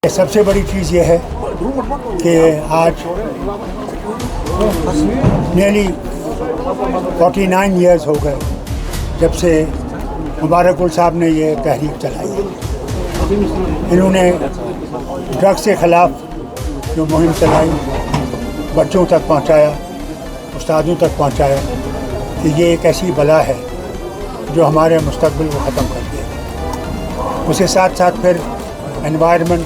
سب سے بڑی چیز یہ ہے کہ آج نیرلی 49 ایئرز ہو گئے جب سے مبارک گل صاحب نے یہ تحریک چلائی ہے۔ انہوں نے ڈرگس کے خلاف جو مہم چلائی، بچوں تک پہنچایا، استادوں تک پہنچایا کہ یہ ایک ایسی بلا ہے جو ہمارے مستقبل کو ختم کر دے گا۔ اس کے ساتھ ساتھ پھر انوائرمنٹ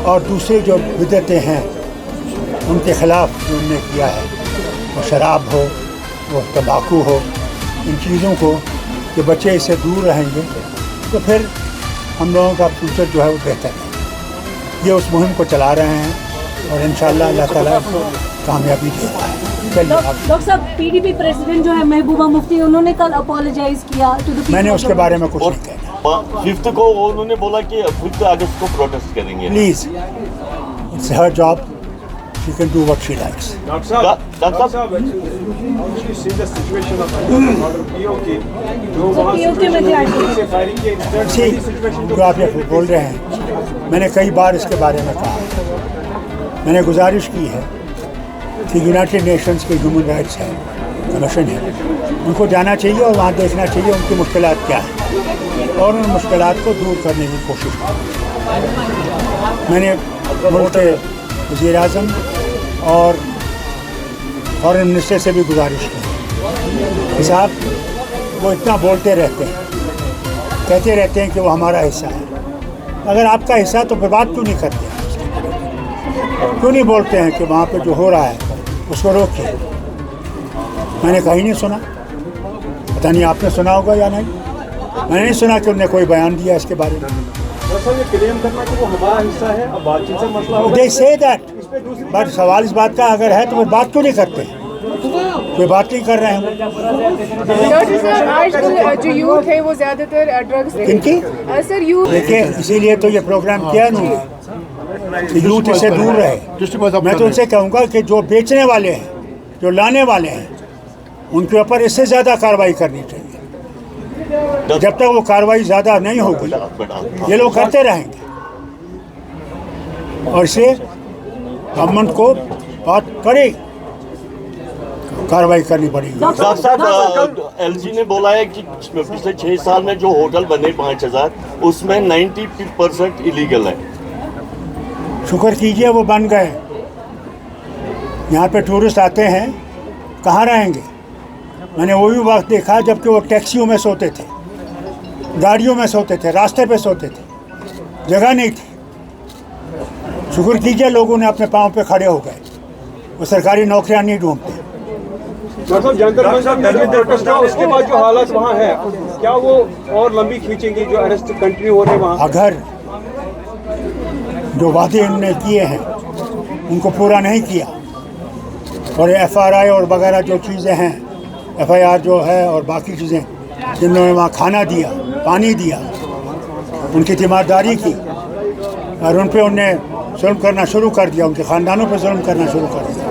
اور دوسرے جو بدعتیں ہیں ان کے خلاف جو انہوں نے کیا ہے، وہ شراب ہو، وہ تمباکو ہو، ان چیزوں کو کہ بچے اس سے دور رہیں گے تو پھر ہم لوگوں کا فیوچر جو ہے وہ بہتر ہے۔ یہ اس مہم کو چلا رہے ہیں اور انشاءاللہ اللہ تعالیٰ کامیابی دے رہا ہے۔ ڈاکٹر صاحب، پی ڈی پی پریزیڈنٹ جو ہے محبوبہ مفتی، انہوں نے کل اپالوجائز کیا۔ میں نے اس کے بارے میں کچھ نہیں کہنا۔ 5 کو انہوں نے بولا کہ 5 اگست کو پروٹیسٹ کریں گے۔ Please, it's her job, she can do what she likes. Doctor صاحب، جو آپ یہ بول رہے ہیں، میں نے کئی بار اس کے بارے میں کہا، میں نے گزارش کی ہے کہ یونائٹڈ نیشنز کے ہیومن رائٹس ہے، کمیشن ہے، ان کو جانا چاہیے اور وہاں دیکھنا چاہیے ان کی مشکلات کیا ہیں اور ان مشکلات کو دور کرنے کی کوشش کی۔ میں نے ملک کے وزیر اعظم اور فارن منسٹر سے بھی گزارش کی کہ صاحب وہ اتنا بولتے رہتے ہیں، کہتے رہتے ہیں کہ وہ ہمارا حصہ ہے، اگر آپ کا حصہ تو پھر بات کیوں نہیں کرتے ہیں؟ کیوں نہیں بولتے ہیں کہ وہاں پہ جو ہو رہا ہے اس کو روکیے؟ میں نے کہیں نہیں سنا، پتہ نہیں آپ نے سنا ہوگا یا نہیں، میں نے نہیں سنا کہ انہوں نے کوئی بیان دیا اس کے بارے میں۔ They say that، بٹ سوال اس بات کا اگر ہے تو وہ بات کیوں نہیں کرتے ہیں؟ کوئی بات نہیں کر رہے ہیں۔ جو یوتھ ہے وہ زیادہ تر ڈرگس کن کی؟ سر یوتھ، دیکھیں اسی لیے تو یہ پروگرام کیا انہوں نے کہ یوتھ اس سے دور رہے۔ میں تو ان سے کہوں گا کہ جو بیچنے والے ہیں، جو لانے والے ہیں، ان کے اوپر اس سے زیادہ کارروائی کرنی چاہیے۔ جب تک وہ کارروائی زیادہ نہیں ہوگی یہ لوگ کرتے رہیں گے، اور اسے گورنمنٹ کو بہت کڑی کارروائی کرنی پڑے گی۔ ڈاکٹر صاحب، ایل جی نے بولا ہے کہ پچھلے 6 سال میں جو ہوٹل بنے 5000 اس میں 90% ایلیگل ہے۔ شکر کیجئے وہ بن گئے۔ یہاں پہ ٹورسٹ آتے ہیں، کہاں رہیں گے؟ میں نے وہ بھی وقت دیکھا جب کہ وہ ٹیکسیوں میں سوتے تھے، گاڑیوں میں سوتے تھے، راستے پہ سوتے تھے، جگہ نہیں تھی۔ شکر کیجئے لوگوں نے اپنے پاؤں پہ کھڑے ہو گئے، وہ سرکاری نوکریاں نہیں ڈھونڈتے۔ اس کے بعد جو حالات وہاں ہے، کیا وہ اور لمبی کھینچیں گی جو اریسٹ کنٹینیو ہو رہے ہیں وہاں؟ اگر جو وعدے انہوں نے کیے ہیں ان کو پورا نہیں کیا، اور ایف آر آئی اور وغیرہ جو چیزیں ہیں، ایف آئی آر جو ہے اور باقی چیزیں، جنہوں نے وہاں کھانا دیا، پانی دیا، ان کی تیمارداری کی، اور ان پہ انہوں نے ظلم کرنا شروع کر دیا، ان کے خاندانوں پہ ظلم کرنا شروع کر دیا،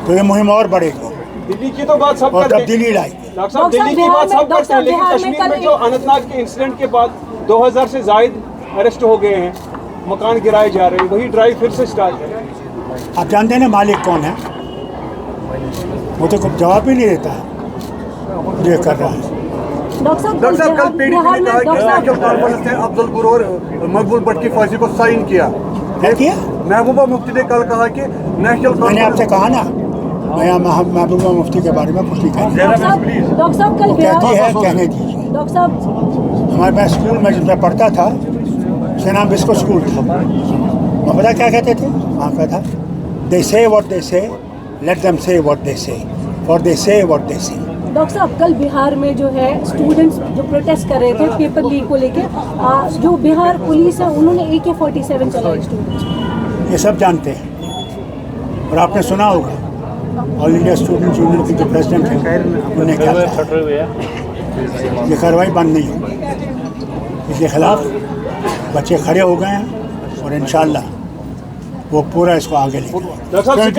تو یہ مہم اور بڑھے گی دلی کی تو بات سب اور کرتے ہیں تبدیلی لائے گی۔ ڈاکٹر صاحب، دلی کی بات سب کرتے ہیں، لیکن کشمیر میں جو اننت ناگ کے انسیڈنٹ کے بعد 2000 سے زائد اریسٹ ہو گئے ہیں، مکان گرائے جا رہے ہیں، وہی ڈرائیو پھر سے سٹارٹ ہے۔ آپ جانتے ہیں نا مالک کون ہے؟ وہ تو کوئی جواب ہی نہیں دیتا ہے، یہ کر رہا ہے۔ ڈاکٹر صاحب، کل پی ڈی پی نے کہا کہ نیشنل کانفرنس نے عبد البر اور مقبول بٹ کی پھانسی کو سائن کیا۔ کیا محبوبہ مفتی نے کل کہا کہ نیشنل، میں نے آپ سے کہا نا، میں محبوبہ مفتی کے بارے میں کچھ نہیں کہہ رہا۔ ڈاکٹر صاحب کل کہتی ہے کہنے دیجیے۔ ڈاکٹر صاحب، ہمارے پاس اسکول میں جب میں پڑھتا تھا، اس کا نام بسکو اسکول تھا، وہ پتہ کیا کہتے تھے وہاں کا تھا، دے سے واٹ دے سے، لیٹ دیم سے واٹ دے سے، فار دے سے واٹ دے سے۔ ڈاکٹر صاحب کل بہار میں جو ہے اسٹوڈنٹس جو پروٹیسٹ کر رہے تھے پیپر لیک کو لے کے، جو بہار پولیس ہے انہوں نے AK-47 چلائی اسٹوڈنٹس۔ یہ سب جانتے ہیں، اور آپ نے سنا ہوگا آل انڈیا اسٹوڈنٹس یونین کے جو پریزیڈنٹ ہیں انہوں نے کیا کہا، یہ کارروائی بند نہیں ہوگی، اس کے خلاف بچے کھڑے ہو گئے ہیں اور انشاءاللہ وہ پورا اس کو آگے لے جائیں گے۔ ڈاکٹر صاحب،